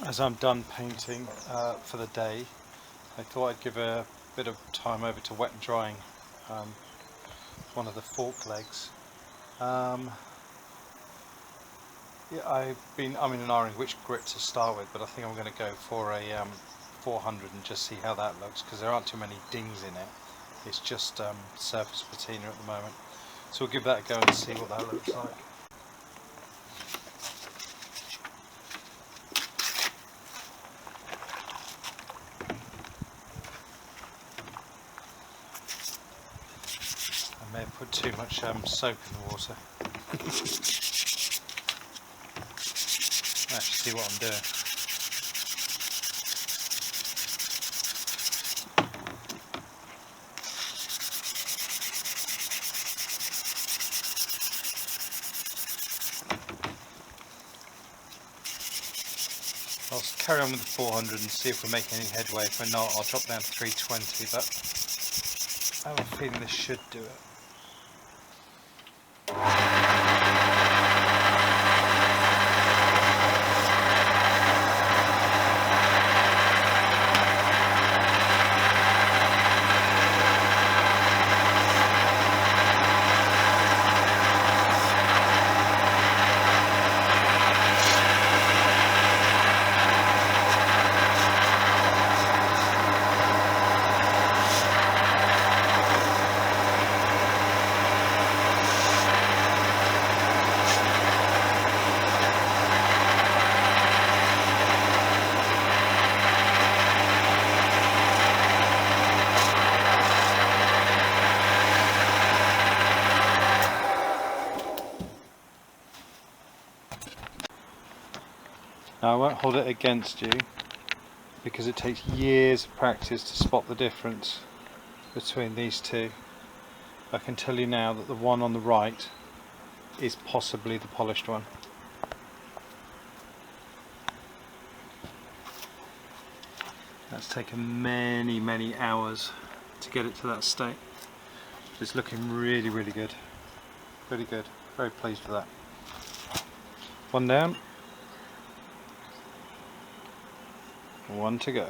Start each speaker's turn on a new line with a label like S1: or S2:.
S1: As I'm done painting for the day, I thought I'd give a bit of time over to wet and drying one of the fork legs. Yeah, I'm in an iron which grip to start with, but I think I'm going to go for a 400 and just see how that looks, because there aren't too many dings in it. It's just surface patina at the moment. So we'll give that a go and see what that looks like. I may have put too much soap in the water. Let's see what I'm doing. I'll carry on with the 400 and see if we're making any headway. If we're not, I'll drop down to 320, but I have a feeling this should do it. Now I won't hold it against you, because it takes years of practice to spot the difference between these two. I can tell you now that the one on the right is possibly the polished one. That's taken many hours to get it to that state. It's looking really good. Really good. Very pleased with that. One down. One to go.